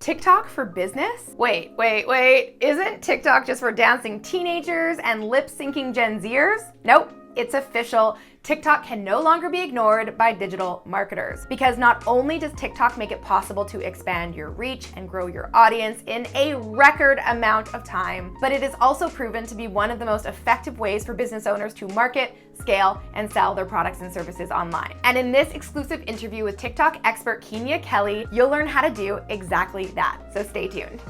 TikTok for business? Wait. Isn't TikTok just for dancing teenagers and lip-syncing Gen Zers? Nope. It's official. TikTok can no longer be ignored by digital marketers because not only does TikTok make it possible to expand your reach and grow your audience in a record amount of time, but it is also proven to be one of the most effective ways for business owners to market, scale, and sell their products and services online. And in this exclusive interview with TikTok expert Keenya Kelly, you'll learn how to do exactly that. So stay tuned.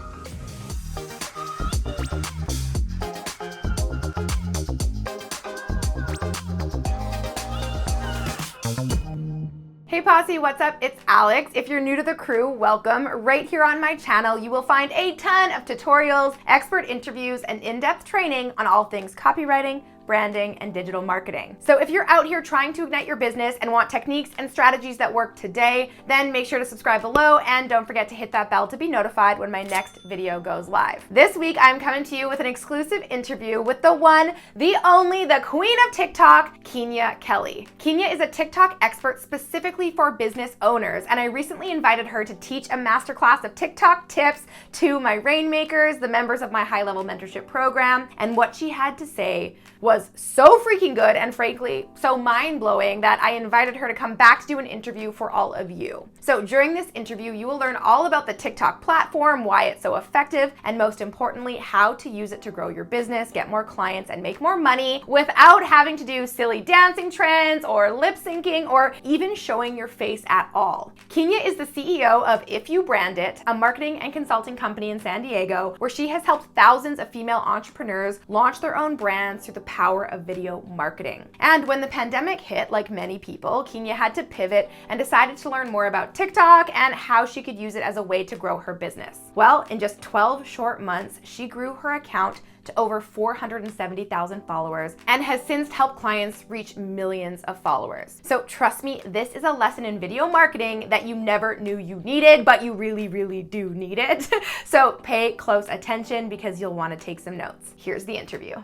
Hey Posse, what's up? It's Alex. If you're new to the crew, welcome. Right here on my channel, you will find a ton of tutorials, expert interviews, and in-depth training on all things copywriting, branding, and digital marketing. So if you're out here trying to ignite your business and want techniques and strategies that work today, then make sure to subscribe below and don't forget to hit that bell to be notified when my next video goes live. This week, I'm coming to you with an exclusive interview with the one, the only, the queen of TikTok, Keenya Kelly. Keenya is a TikTok expert specifically for business owners, and I recently invited her to teach a masterclass of TikTok tips to my rainmakers, the members of my high-level mentorship program, and what she had to say was so freaking good and frankly so mind-blowing that I invited her to come back to do an interview for all of you. So during this interview, you will learn all about the TikTok platform, why it's so effective, and most importantly, how to use it to grow your business, get more clients, and make more money without having to do silly dancing trends or lip syncing or even showing your face at all. Keenya is the CEO of If You Brand It, a marketing and consulting company in San Diego, where she has helped thousands of female entrepreneurs launch their own brands through the power of video marketing. And when the pandemic hit, like many people, Keenya had to pivot and decided to learn more about TikTok and how she could use it as a way to grow her business. Well, in just 12 short months, she grew her account to over 470,000 followers and has since helped clients reach millions of followers. So trust me, this is a lesson in video marketing that you never knew you needed, but you really, really do need it. So pay close attention because you'll want to take some notes. Here's the interview.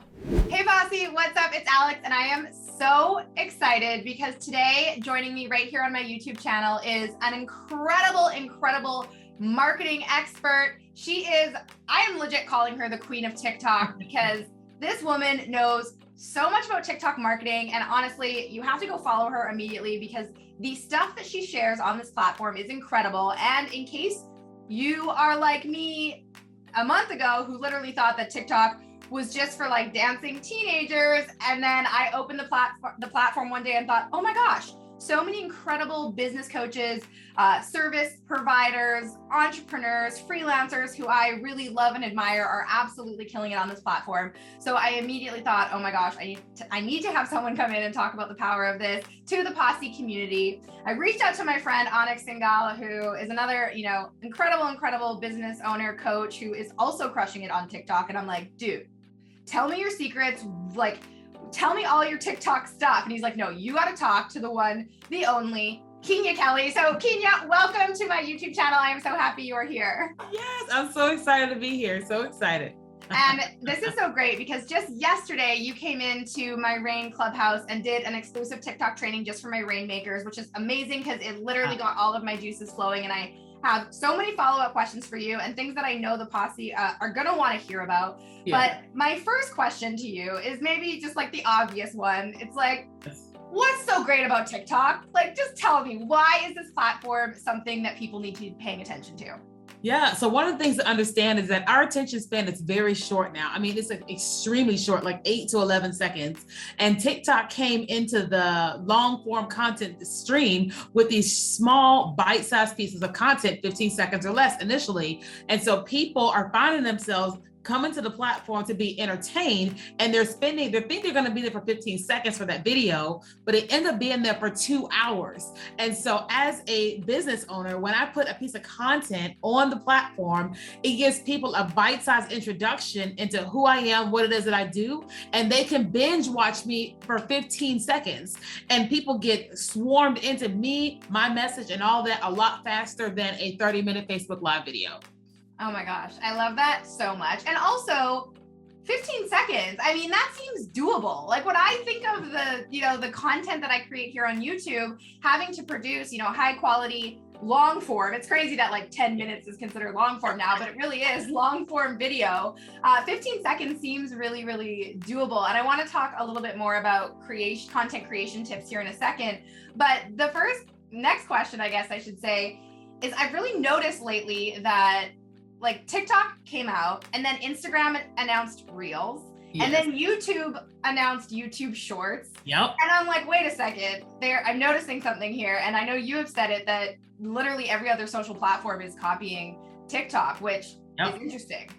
Hey Posse, what's up? It's Alex and I am so excited because today joining me right here on my YouTube channel is an incredible marketing expert. I am legit calling her the queen of TikTok because this woman knows so much about TikTok marketing, and honestly, you have to go follow her immediately because the stuff that she shares on this platform is incredible. And in case you are like me a month ago who literally thought that TikTok was just for like dancing teenagers, and then I opened the platform one day and thought, oh my gosh, so many incredible business coaches, service providers, entrepreneurs, freelancers who I really love and admire are absolutely killing it on this platform. So I immediately thought, oh my gosh, I need to have someone come in and talk about the power of this to the Posse community. I reached out to my friend Onyx Singala, who is another, incredible business owner, coach who is also crushing it on TikTok. And I'm like, dude, tell me your secrets. Tell me all your TikTok stuff. And he's like, no, you got to talk to the one, the only Keenya Kelly. So Keenya, welcome to my YouTube channel. I am so happy you are here. Yes, I'm so excited to be here. So excited. And this is so great because just yesterday you came into my Rain Clubhouse and did an exclusive TikTok training just for my Rainmakers, which is amazing because it literally got all of my juices flowing. And I have so many follow-up questions for you and things that I know the Posse are going to want to hear about. Yeah. But my first question to you is maybe just like the obvious one. It's like, what's so great about TikTok? Like, just tell me, why is this platform something that people need to be paying attention to? Yeah. So one of the things to understand is that our attention span is very short now. I mean, it's like extremely short, like 8 to 11 seconds. And TikTok came into the long form content stream with these small bite-sized pieces of content, 15 seconds or less initially. And so people are finding themselves coming to the platform to be entertained, and they think they're going to be there for 15 seconds for that video, but it ends up being there for 2 hours. And so as a business owner, when I put a piece of content on the platform, it gives people a bite-sized introduction into who I am, what it is that I do, and they can binge watch me for 15 seconds. And people get swarmed into me, my message, and all that a lot faster than a 30-minute Facebook Live video. Oh my gosh, I love that so much. And also 15 seconds. I mean, that seems doable. Like when I think of the content that I create here on YouTube, having to produce, high quality long form. It's crazy that like 10 minutes is considered long form now, but it really is long form video. 15 seconds seems really, really doable. And I want to talk a little bit more about content creation tips here in a second. But the next question, I guess I should say, is I've really noticed lately that like TikTok came out and then Instagram announced Reels. Yes. And then YouTube announced YouTube Shorts. Yep. And I'm like, wait a second, I'm noticing something here. And I know you have said it, that literally every other social platform is copying TikTok, which is interesting.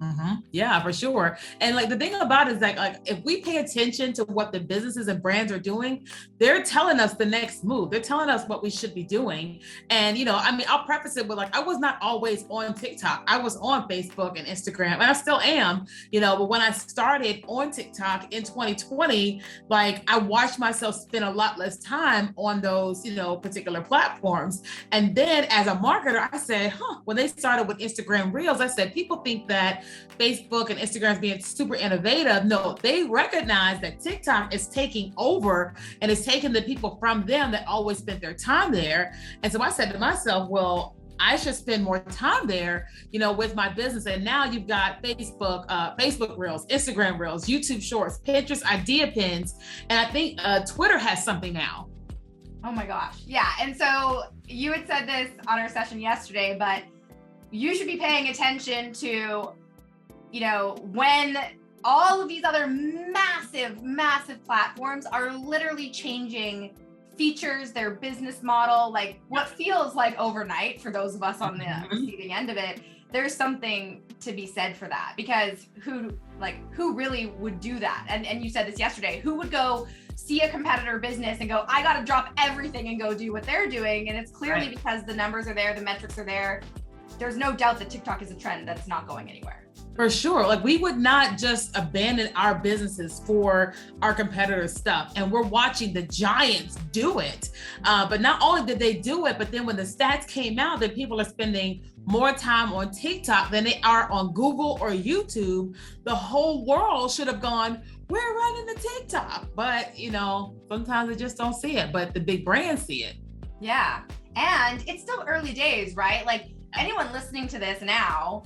Mm-hmm. Yeah, for sure. And like the thing about it is like if we pay attention to what the businesses and brands are doing, they're telling us the next move. They're telling us what we should be doing. And, I mean, I'll preface it with like, I was not always on TikTok. I was on Facebook and Instagram, and I still am, but when I started on TikTok in 2020, like I watched myself spend a lot less time on those, particular platforms. And then as a marketer, I said, when they started with Instagram Reels, I said, people think that Facebook and Instagram is being super innovative. No, they recognize that TikTok is taking over and it's taking the people from them that always spent their time there. And so I said to myself, well, I should spend more time there, with my business. And now you've got Facebook Reels, Instagram Reels, YouTube Shorts, Pinterest Idea Pins. And I think Twitter has something now. Oh my gosh. Yeah. And so you had said this on our session yesterday, but you should be paying attention to when all of these other massive platforms are literally changing features, their business model, like what feels like overnight for those of us on the receiving end of it, there's something to be said for that, because who really would do that? And you said this yesterday, who would go see a competitor business and go, I got to drop everything and go do what they're doing? And it's clearly because the numbers are there, the metrics are there. There's no doubt that TikTok is a trend that's not going anywhere. For sure. Like we would not just abandon our businesses for our competitors' stuff. And we're watching the giants do it. But not only did they do it, but then when the stats came out that people are spending more time on TikTok than they are on Google or YouTube, the whole world should have gone, we're running the TikTok. But, sometimes they just don't see it, but the big brands see it. Yeah. And it's still early days, right? Like anyone listening to this now,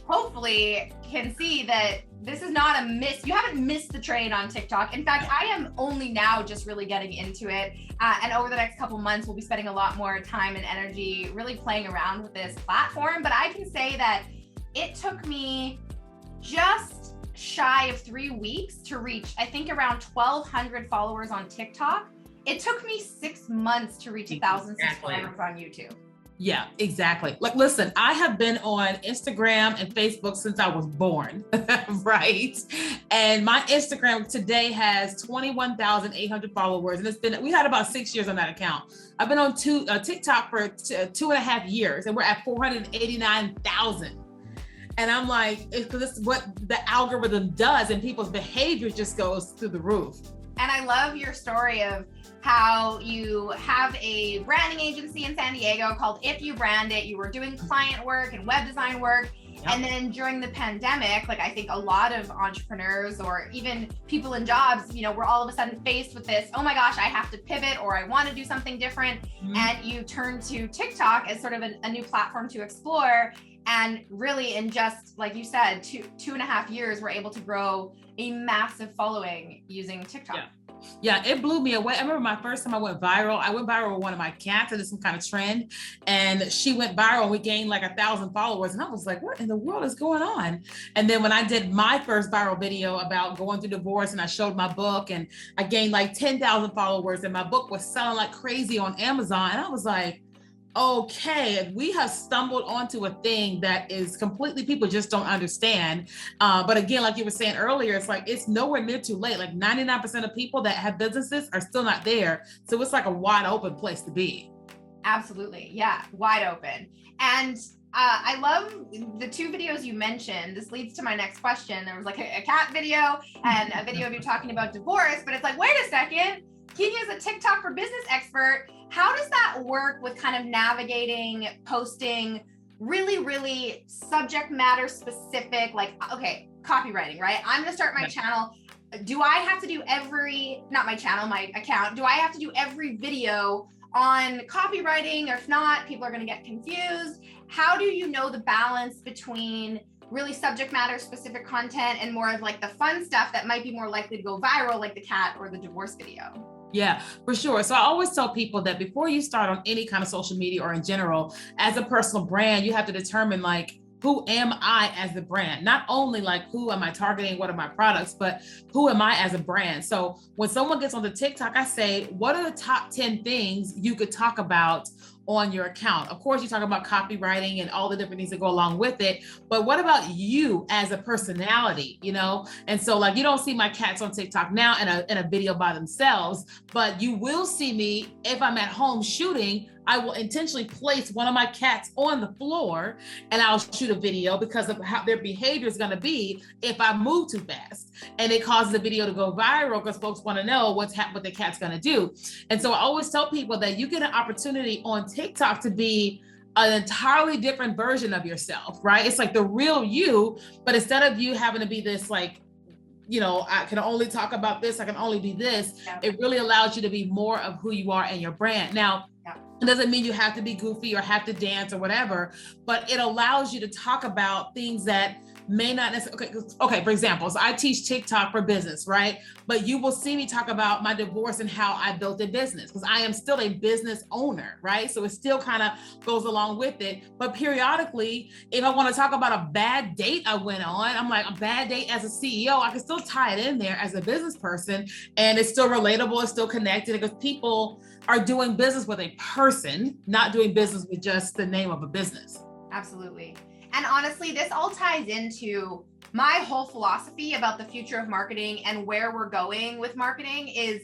hopefully can see that this is not a miss. You haven't missed the train on TikTok. In fact, I am only now just really getting into it. And over the next couple months, we'll be spending a lot more time and energy really playing around with this platform. But I can say that it took me just shy of 3 weeks to reach, I think, around 1,200 followers on TikTok. It took me 6 months to reach 1,000 subscribers on YouTube. Yeah, exactly. Like, listen, I have been on Instagram and Facebook since I was born, right? And my Instagram today has 21,800 followers. And we had about 6 years on that account. I've been on TikTok for 2.5 years, and we're at 489,000. And I'm like, because it's what the algorithm does, and people's behavior just goes through the roof. And I love your story of how you have a branding agency in San Diego called If You Brand It. You were doing client work and web design work. Yep. And then during the pandemic, like I think a lot of entrepreneurs or even people in jobs, we're all of a sudden faced with this, oh my gosh, I have to pivot or I want to do something different. Mm-hmm. And you turn to TikTok as sort of a new platform to explore. And really in just, like you said, 2.5 years, we're able to grow a massive following using TikTok. Yeah, it blew me away. I remember my first time I went viral with one of my cats, and it's some kind of trend, and she went viral and we gained like 1,000 followers. And I was like, what in the world is going on? And then when I did my first viral video about going through divorce and I showed my book, and I gained like 10,000 followers, and my book was selling like crazy on Amazon. And I was like, okay, we have stumbled onto a thing that is completely, people just don't understand. But again, like you were saying earlier, it's like, it's nowhere near too late. Like 99% of people that have businesses are still not there. So it's like a wide open place to be. Absolutely. Yeah. Wide open. And I love the 2 videos you mentioned. This leads to my next question. There was like a cat video and a video of you talking about divorce, but it's like, wait a second, Keenya is a TikTok for business expert. How does that work with kind of navigating, posting really, really subject matter specific, like, okay, copywriting, right? I'm going to start my channel. Do I have to do my account, do I have to do every video on copywriting, or if not, people are going to get confused. How do you know the balance between really subject matter specific content and more of like the fun stuff that might be more likely to go viral, like the cat or the divorce video? Yeah, for sure. So I always tell people that before you start on any kind of social media or in general, as a personal brand, you have to determine like, who am I as a brand? Not only like, who am I targeting? What are my products, but who am I as a brand? So when someone gets onto TikTok, I say, what are the top 10 things you could talk about on your account? Of course, you talk about copywriting and all the different things that go along with it, but what about you as a personality, you know? And so like, you don't see my cats on TikTok now in a video by themselves, but you will see me if I'm at home shooting. I will intentionally place one of my cats on the floor and I'll shoot a video because of how their behavior is going to be if I move too fast. And it causes the video to go viral because folks want to know what the cat's going to do. And so I always tell people that you get an opportunity on TikTok to be an entirely different version of yourself, right? It's like the real you, but instead of you having to be this like, you know, I can only talk about this, I can only be this, it really allows you to be more of who you are and your brand. Now, it doesn't mean you have to be goofy or have to dance or whatever, but it allows you to talk about things that may not necessarily, okay, for example, so I teach TikTok for business, right? But you will see me talk about my divorce and how I built a business because I am still a business owner, right? So it still kind of goes along with it. But periodically, if I want to talk about a bad date I went on, I'm like, a bad date as a CEO, I can still tie it in there as a business person and it's still relatable, it's still connected because people are doing business with a person, not doing business with just the name of a business. Absolutely. And honestly, this all ties into my whole philosophy about the future of marketing and where we're going with marketing is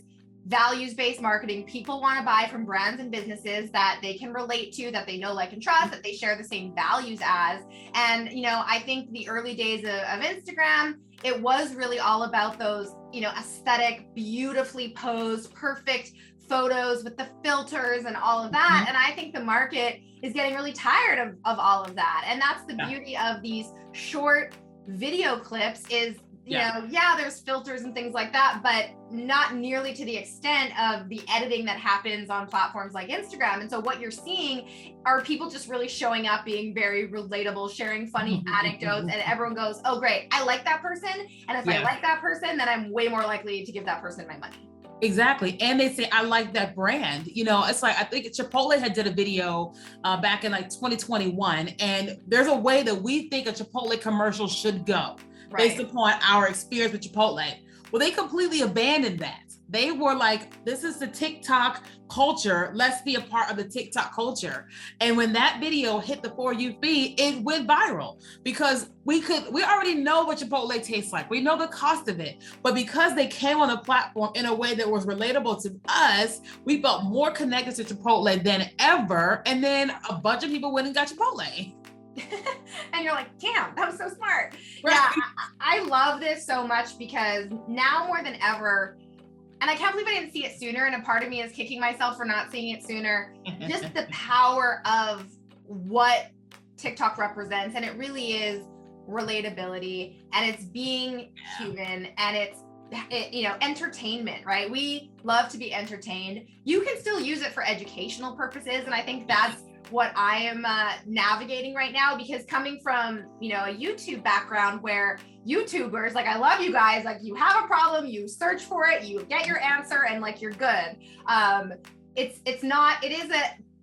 values-based marketing. People want to buy from brands and businesses that they can relate to, that they know, like, and trust, that they share the same values as. And, you know, I think the early days of Instagram, it was really all about those, you know, aesthetic, beautifully posed, perfect photos with the filters and all of that. And I think the market is getting really tired of all of that. And that's the beauty of these short video clips is, you know, there's filters and things like that, but not nearly to the extent of the editing that happens on platforms like Instagram. And so what you're seeing are people just really showing up, being very relatable, sharing funny anecdotes, and everyone goes, oh, great, I like that person. And if I like that person, then I'm way more likely to give that person my money. Exactly. And they say, I like that brand. You know, it's like, I think Chipotle had did a video back in like 2021. And there's a way that we think a Chipotle commercial should go based upon our experience with Chipotle. Well, they completely abandoned that. They were like, this is the TikTok culture. Let's be a part of the TikTok culture. And when that video hit the For You feed, it went viral because we already know what Chipotle tastes like. We know the cost of it. But because they came on the platform in a way that was relatable to us, we felt more connected to Chipotle than ever. And then a bunch of people went and got Chipotle. And you're like, damn, that was so smart. Right. Yeah, I love this so much because now more than ever, and I can't believe I didn't see it sooner. And a part of me is kicking myself for not seeing it sooner. Just the power of what TikTok represents. And it really is relatability and it's being human and it's, you know, entertainment, right? We love to be entertained. You can still use it for educational purposes. And I think that's what I am navigating right now, because coming from, you know, a YouTube background where YouTubers, like, I love you guys, like, you have a problem, you search for it, you get your answer, and like, you're good. It is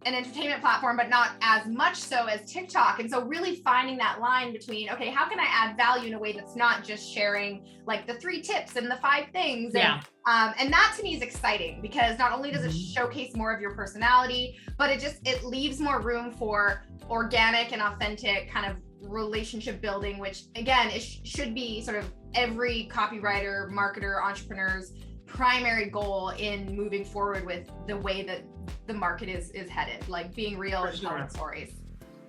an entertainment platform, but not as much so as TikTok. And so really finding that line between, okay, how can I add value in a way that's not just sharing like the 3 tips and the 5 things? And that to me is exciting because not only does it showcase more of your personality, but it leaves more room for organic and authentic kind of relationship building, which again, it should be sort of every copywriter, marketer, entrepreneur's primary goal in moving forward with the way that the market is headed, like being real and telling stories.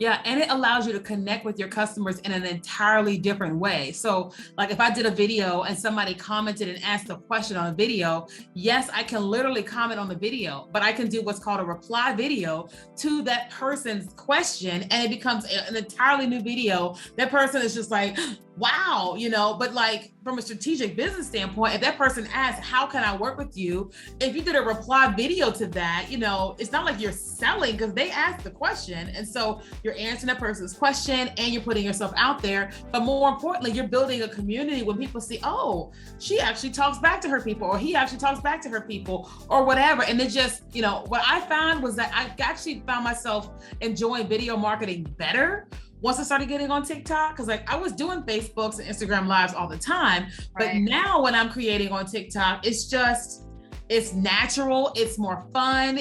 Yeah, and it allows you to connect with your customers in an entirely different way. So like if I did a video and somebody commented and asked a question on a video, yes, I can literally comment on the video, but I can do what's called a reply video to that person's question and it becomes an entirely new video. That person is just like, wow, but like from a strategic business standpoint, if that person asks, how can I work with you? If you did a reply video to that, it's not like you're selling because they asked the question. And so you're answering that person's question and you're putting yourself out there. But more importantly, you're building a community when people see, oh, she actually talks back to her people, or he actually talks back to her people, or whatever. And it just, what I found was that I actually found myself enjoying video marketing better once I started getting on TikTok, because like I was doing Facebooks and Instagram lives all the time, but now when I'm creating on TikTok, it's natural, it's more fun.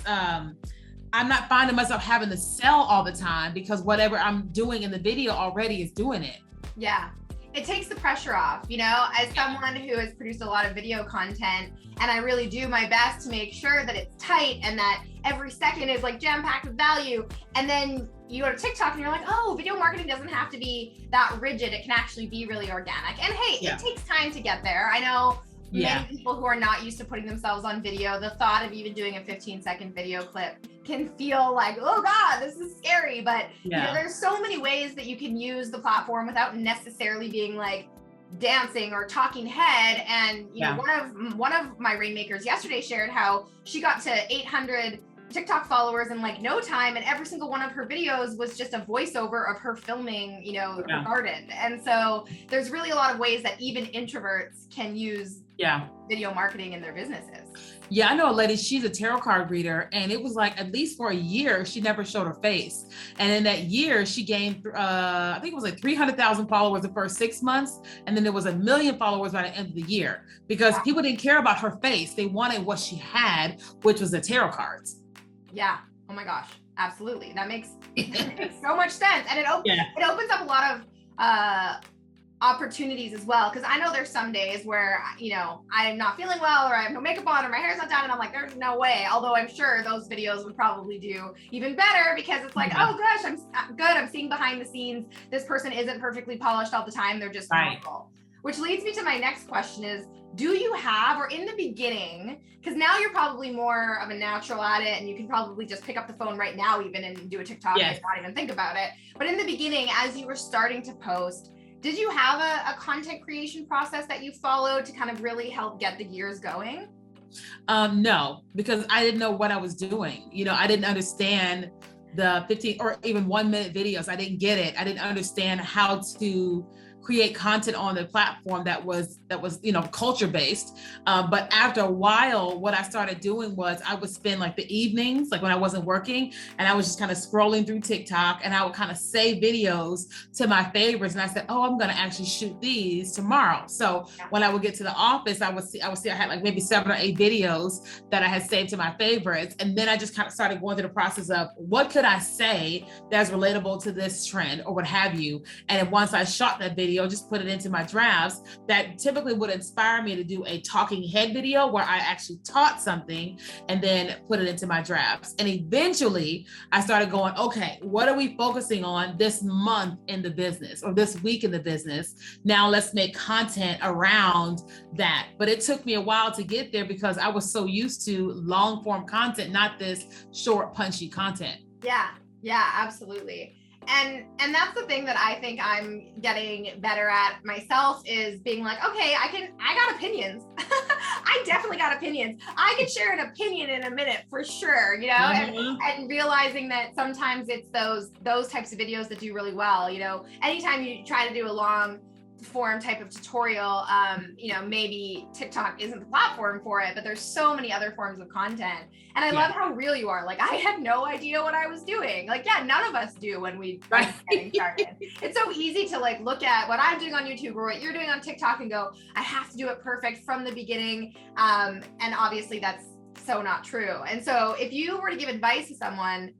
I'm not finding myself having to sell all the time because whatever I'm doing in the video already is doing it. Yeah. It takes the pressure off, as someone who has produced a lot of video content, and I really do my best to make sure that it's tight and that every second is like jam-packed with value. And then you go to TikTok and you're like, oh, video marketing doesn't have to be that rigid. It can actually be really organic. And hey, it takes time to get there. I know many people who are not used to putting themselves on video, the thought of even doing a 15-second video clip can feel like, oh God, this is scary. But there's so many ways that you can use the platform without necessarily being like dancing or talking head. And one of my rainmakers yesterday shared how she got to 800 TikTok followers in like no time, and every single one of her videos was just a voiceover of her filming, her garden. And so there's really a lot of ways that even introverts can use video marketing in their businesses. Yeah, I know a lady, she's a tarot card reader, and it was like at least for a year, she never showed her face. And in that year, she gained, I think it was like 300,000 followers the first 6 months. And then there was 1 million followers by the end of the year because people didn't care about her face. They wanted what she had, which was the tarot cards. Yeah. Oh my gosh. Absolutely. That makes so much sense. And it opens up a lot of opportunities as well. Cause I know there's some days where, I'm not feeling well, or I have no makeup on, or my hair's not done. And I'm like, there's no way. Although I'm sure those videos would probably do even better because it's like, oh gosh, I'm good. I'm seeing behind the scenes. This person isn't perfectly polished all the time. They're just normal. Which leads me to my next question is, do you have, or in the beginning, because now you're probably more of a natural at it and you can probably just pick up the phone right now even and do a TikTok and not even think about it. But in the beginning, as you were starting to post, did you have a content creation process that you followed to kind of really help get the gears going? No, because I didn't know what I was doing. I didn't understand the 15 or even 1 minute videos. I didn't get it. I didn't understand how to create content on the platform that was culture based. But after a while, what I started doing was I would spend like the evenings, like when I wasn't working, and I was just kind of scrolling through TikTok, and I would kind of save videos to my favorites. And I said, oh, I'm going to actually shoot these tomorrow. So when I would get to the office, I would see I had like maybe 7 or 8 videos that I had saved to my favorites. And then I just kind of started going through the process of what could I say that's relatable to this trend or what have you. And once I shot that video, just put it into my drafts, that typically would inspire me to do a talking head video where I actually taught something and then put it into my drafts. And eventually I started going, okay, what are we focusing on this month in the business or this week in the business? Now let's make content around that. But it took me a while to get there because I was so used to long form content, not this short, punchy content. Yeah, absolutely. And that's the thing that I think I'm getting better at myself is being like, okay, I got opinions. I definitely got opinions. I can share an opinion in a minute for sure, and realizing that sometimes it's those types of videos that do really well. Anytime you try to do a long form type of tutorial, maybe TikTok isn't the platform for it, but there's so many other forms of content. And I love how real you are. Like, I had no idea what I was doing. Like, none of us do when we getting started. It's so easy to like look at what I'm doing on YouTube or what you're doing on TikTok and go, I have to do it perfect from the beginning. And obviously that's so not true. And so if you were to give advice to someone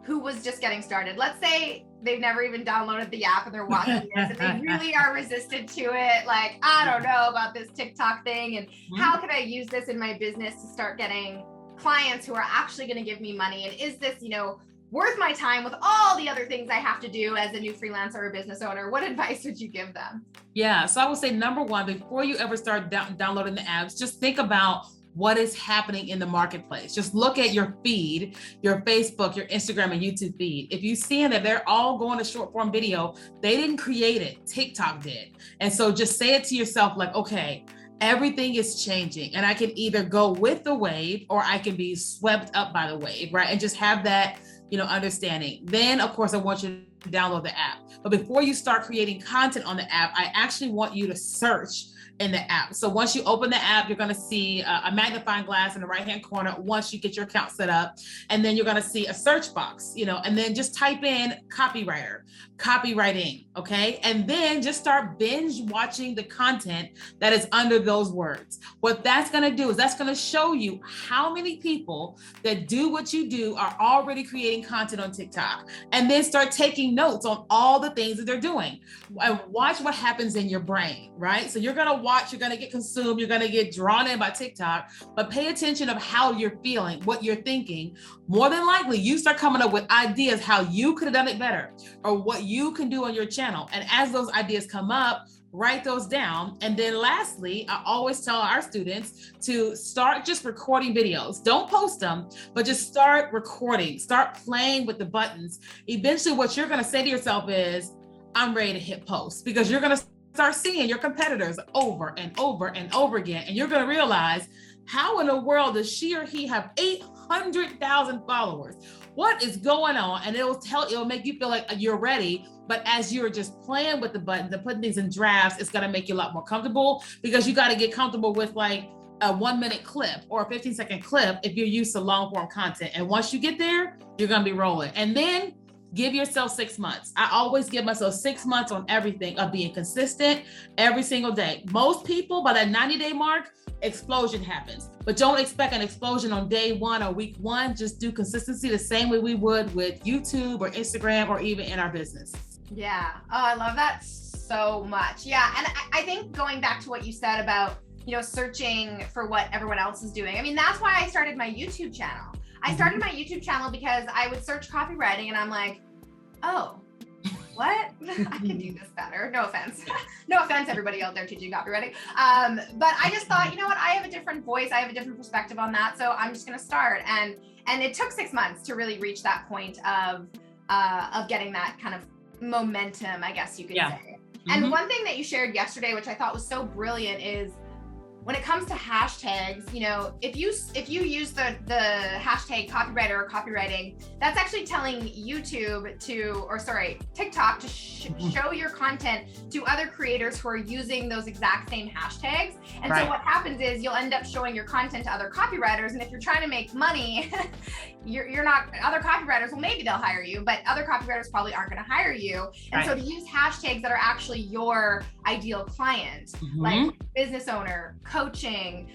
who was just getting started, let's say they've never even downloaded the app and they're watching this and they really are resistant to it. Like, I don't know about this TikTok thing. And how can I use this in my business to start getting clients who are actually going to give me money? And is this, worth my time with all the other things I have to do as a new freelancer or business owner? What advice would you give them? Yeah. So I would say, number one, before you ever start downloading the apps, just think about what is happening in the marketplace. Just look at your feed, your Facebook, your Instagram and YouTube feed. If you see that they're all going to short form video, they didn't create it, TikTok did. And so just say it to yourself like, okay, everything is changing and I can either go with the wave or I can be swept up by the wave, right? And just have that, understanding. Then of course, I want you to download the app. But before you start creating content on the app, I actually want you to search in the app. So once you open the app, you're going to see a magnifying glass in the right-hand corner once you get your account set up. And then you're going to see a search box, and then just type in copywriter, copywriting, okay? And then just start binge watching the content that is under those words. What that's going to do is that's going to show you how many people that do what you do are already creating content on TikTok. And then start taking notes on all the things that they're doing. And watch what happens in your brain, right? So you're going to watch, you're going to get consumed, you're going to get drawn in by TikTok, but pay attention of how you're feeling, what you're thinking. More than likely, you start coming up with ideas how you could have done it better or what you can do on your channel. And as those ideas come up, write those down. And then lastly, I always tell our students to start just recording videos. Don't post them, but just start recording, start playing with the buttons. Eventually, what you're going to say to yourself is, I'm ready to hit post, because you're going to start seeing your competitors over and over and over again. And you're going to realize, how in the world does she or he have 800,000 followers? What is going on? And it'll make you feel like you're ready. But as you're just playing with the buttons and putting things in drafts, it's going to make you a lot more comfortable, because you got to get comfortable with like a 1-minute clip or a 15-second clip if you're used to long form content. And once you get there, you're going to be rolling. And then give yourself 6 months. I always give myself 6 months on everything of being consistent every single day. Most people, by that 90-day mark, explosion happens. But don't expect an explosion on day 1 or week 1. Just do consistency the same way we would with YouTube or Instagram or even in our business. Yeah. Oh, I love that so much. Yeah. And I think going back to what you said about, searching for what everyone else is doing. I mean, that's why I started my YouTube channel. I started my YouTube channel because I would search copywriting and I'm like, oh, what? I can do this better. No offense. No offense, everybody out there teaching copywriting. But I just thought, you know what? I have a different voice. I have a different perspective on that. So I'm just going to start. And it took 6 months to really reach that point of getting that kind of momentum, I guess you could say. And one thing that you shared yesterday, which I thought was so brilliant, is when it comes to hashtags, if you use the hashtag copywriter or copywriting, that's actually telling TikTok to show your content to other creators who are using those exact same hashtags. And so what happens is you'll end up showing your content to other copywriters. And if you're trying to make money, you're not, other copywriters, well, maybe they'll hire you, but other copywriters probably aren't going to hire you. And so to use hashtags that are actually your ideal client, like business owner, coaching,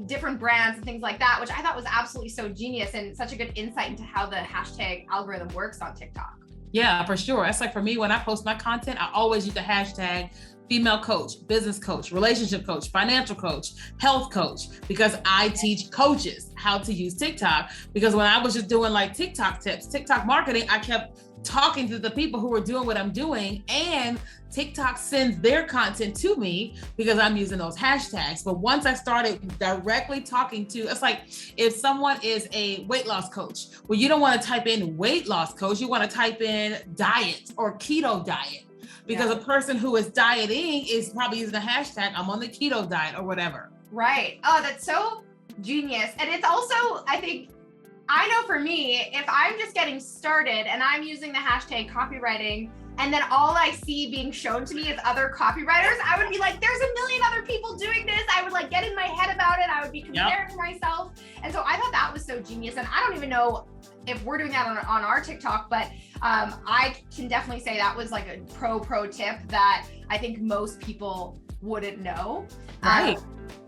different brands and things like that, which I thought was absolutely so genius and such a good insight into how the hashtag algorithm works on TikTok. Yeah, for sure. That's like for me, when I post my content, I always use the hashtag female coach, business coach, relationship coach, financial coach, health coach, because I teach coaches how to use TikTok. Because when I was just doing like TikTok tips, TikTok marketing, I kept talking to the people who are doing what I'm doing, and TikTok sends their content to me because I'm using those hashtags. But once I started directly talking to, it's like if someone is a weight loss coach, well, you don't want to type in weight loss coach, you want to type in diet or keto diet, because a person who is dieting is probably using a hashtag, I'm on the keto diet or whatever. Right. Oh, that's so genius. And it's also, I know for me, if I'm just getting started and I'm using the hashtag copywriting, and then all I see being shown to me is other copywriters, I would be like, there's a million other people doing this. I would like get in my head about it. I would be comparing myself. And so I thought that was so genius. And I don't even know if we're doing that on our TikTok, but I can definitely say that was like a pro tip that I think most people wouldn't know. Right.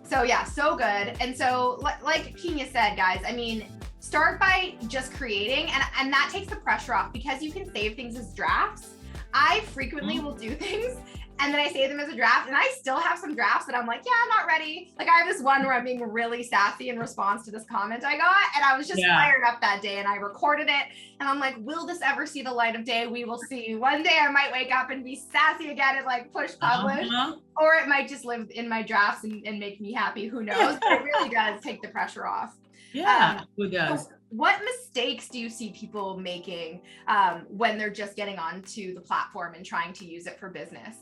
So yeah, so good. And so like Keenya said, guys, I mean, start by just creating, and that takes the pressure off because you can save things as drafts. I frequently will do things and then I save them as a draft. And I still have some drafts that I'm like, yeah, I'm not ready. Like I have this one where I'm being really sassy in response to this comment I got. And I was just fired up that day and I recorded it. And I'm like, will this ever see the light of day? We will see. One day I might wake up and be sassy again and like push publish. Or it might just live in my drafts and make me happy. Who knows? But it really does take the pressure off. Yeah, it does. What mistakes do you see people making when they're just getting onto the platform and trying to use it for business?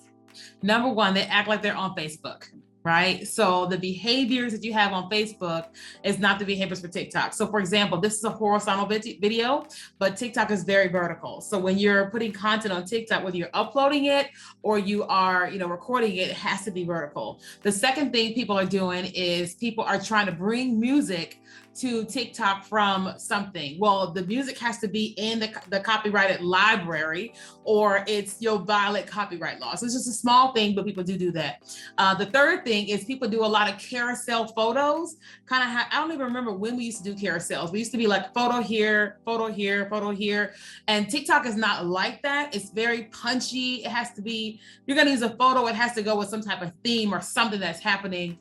Number one, they act like they're on Facebook, right? So the behaviors that you have on Facebook is not the behaviors for TikTok. So for example, this is a horizontal video, but TikTok is very vertical. So when you're putting content on TikTok, whether you're uploading it or you are, recording it, it has to be vertical. The second thing people are doing is people are trying to bring music to TikTok from something. Well, the music has to be in the copyrighted library or you'll violate copyright law. So it's just a small thing, but people do that. The third thing is people do a lot of carousel photos. I don't even remember when we used to do carousels. We used to be like photo here, photo here, photo here. And TikTok is not like that. It's very punchy. It has to be, you're gonna use a photo, it has to go with some type of theme or something that's happening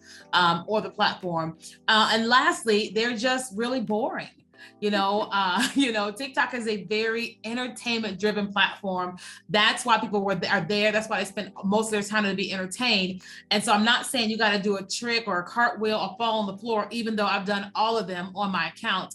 or the platform. And lastly, they're just really boring. TikTok is a very entertainment driven platform. That's why people are there. That's why they spend most of their time to be entertained. And so I'm not saying you got to do a trick or a cartwheel or fall on the floor, even though I've done all of them on my account.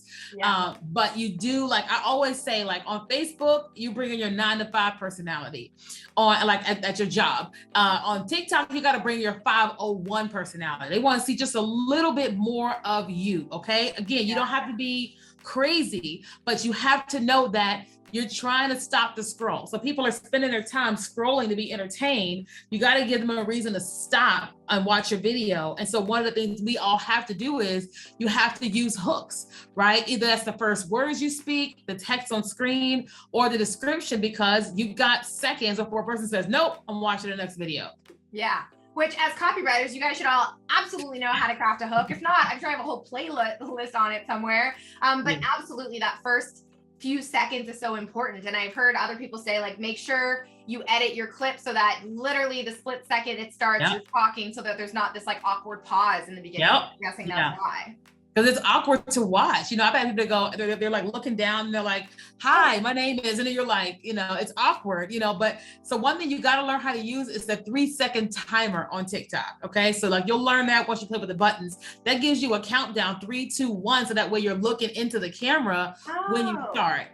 But you do, like I always say, like on Facebook, you bring in your 9-to-5 personality on at your job. On TikTok, you got to bring your 501 personality. They want to see just a little bit more of you. Okay. Again, you don't have to be crazy, but you have to know that you're trying to stop the scroll. So people are spending their time scrolling to be entertained. You got to give them a reason to stop and watch your video. And so one of the things we all have to do is you have to use hooks, right? Either that's the first words you speak, the text on screen, or the description, because you've got seconds before a person says, nope, I'm watching the next video. Yeah. Which as copywriters, you guys should all absolutely know how to craft a hook. If not, I'm sure I have a whole playlist on it somewhere. But absolutely that first few seconds is so important. And I've heard other people say, like, make sure you edit your clip so that literally the split second it starts, you're talking, so that there's not this like awkward pause in the beginning. I'm guessing that's why. Because it's awkward to watch. I've had people go, they're like looking down and they're like, hi, my name is, and then you're like, it's awkward, but so one thing you got to learn how to use is the 3-second timer on TikTok. Okay. So like you'll learn that once you play with the buttons. That gives you a countdown, 3, 2, 1. So that way you're looking into the camera when you start,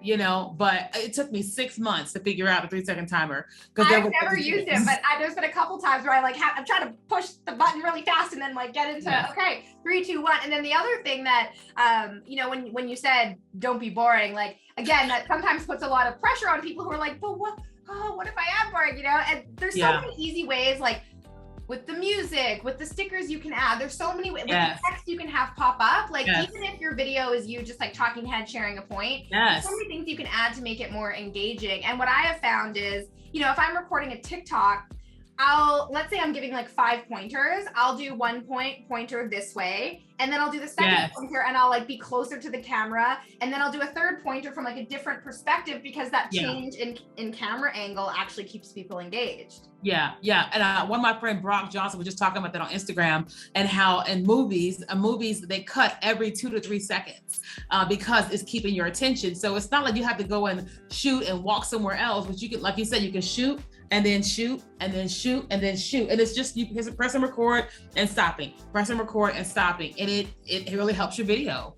but it took me 6 months to figure out the 3-second timer. I've never used it, but there's been a couple times where I'm trying to push the button really fast and then like get into, okay, 3, 2, 1. And then the other thing that, when you said, don't be boring, like, again, that sometimes puts a lot of pressure on people who are like, but what if I am boring, and there's so many easy ways, like with the music, with the stickers you can add, there's so many ways, with the text you can have pop up, like even if your video is you just like talking head sharing a point, there's so many things you can add to make it more engaging. And what I have found is, if I'm recording a TikTok, let's say I'm giving like 5 pointers. I'll do 1 pointer this way, and then I'll do the second pointer and I'll like be closer to the camera. And then I'll do a third pointer from like a different perspective, because that change in camera angle actually keeps people engaged. Yeah. And one of my friend Brock Johnson was just talking about that on Instagram, and how in movies they cut every 2 to 3 seconds because it's keeping your attention. So it's not like you have to go and shoot and walk somewhere else, but you can, like you said, you can shoot and then shoot and then shoot and then shoot. And it's just, you can press and record and stopping, press and record and stopping. And it really helps your video.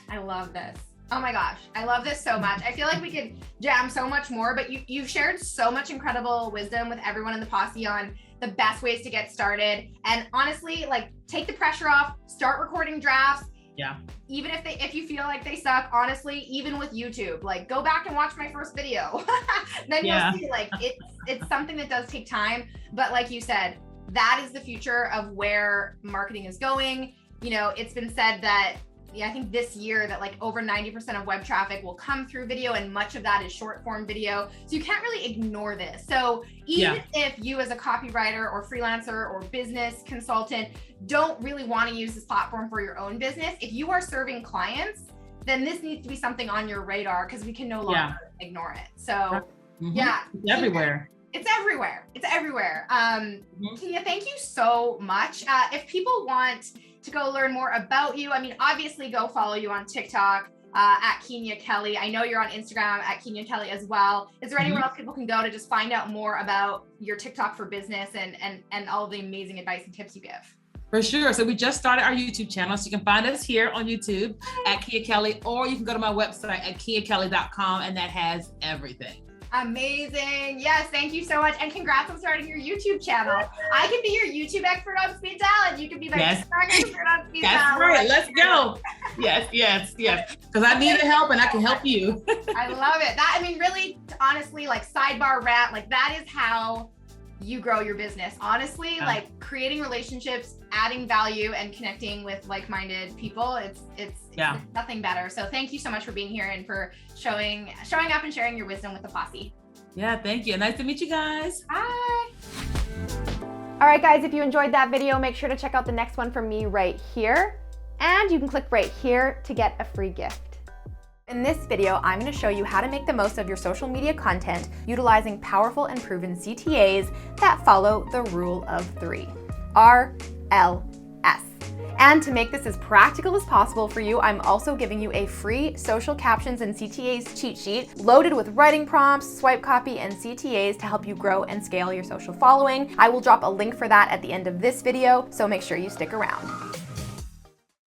I love this. Oh my gosh, I love this so much. I feel like we could jam so much more, but you've shared so much incredible wisdom with everyone in the posse on the best ways to get started. And honestly, like, take the pressure off, start recording drafts. Yeah. Even if you feel like they suck, honestly, even with YouTube, like, go back and watch my first video. Then you'll see, like, it's something that does take time. But like you said, that is the future of where marketing is going. It's been said that, I think this year that like over 90% of web traffic will come through video, and much of that is short form video. So you can't really ignore this. So even if you as a copywriter or freelancer or business consultant don't really want to use this platform for your own business, if you are serving clients, then this needs to be something on your radar, because we can no longer ignore it. So it's everywhere. It's everywhere. It's everywhere. Keenya, thank you so much. If people want to go learn more about you, I mean, obviously go follow you on TikTok at Keenya Kelly. I know you're on Instagram at Keenya Kelly as well. Is there anywhere else people can go to just find out more about your TikTok for business and all the amazing advice and tips you give? For sure. So we just started our YouTube channel. So you can find us here on YouTube at Keenya Kelly, or you can go to my website at KeenyaKelly.com, and that has everything. Amazing. Yes, thank you so much. And congrats on starting your YouTube channel. I can be your YouTube expert on speed talent. You can be my TikTok expert on speed talent. That's right. Let's go. Yes. Because I need the help and I can help you. I love it. I mean, really, honestly, like sidebar rant, like that is how you grow your business. Honestly, like creating relationships, adding value, and connecting with like-minded people. It's nothing better. So thank you so much for being here and for showing up and sharing your wisdom with the posse. Yeah, thank you. Nice to meet you guys. Bye. All right, guys, if you enjoyed that video, make sure to check out the next one from me right here. And you can click right here to get a free gift. In this video, I'm going to show you how to make the most of your social media content utilizing powerful and proven CTAs that follow the rule of 3, RLS. And to make this as practical as possible for you, I'm also giving you a free social captions and CTAs cheat sheet loaded with writing prompts, swipe copy, and CTAs to help you grow and scale your social following. I will drop a link for that at the end of this video, so make sure you stick around.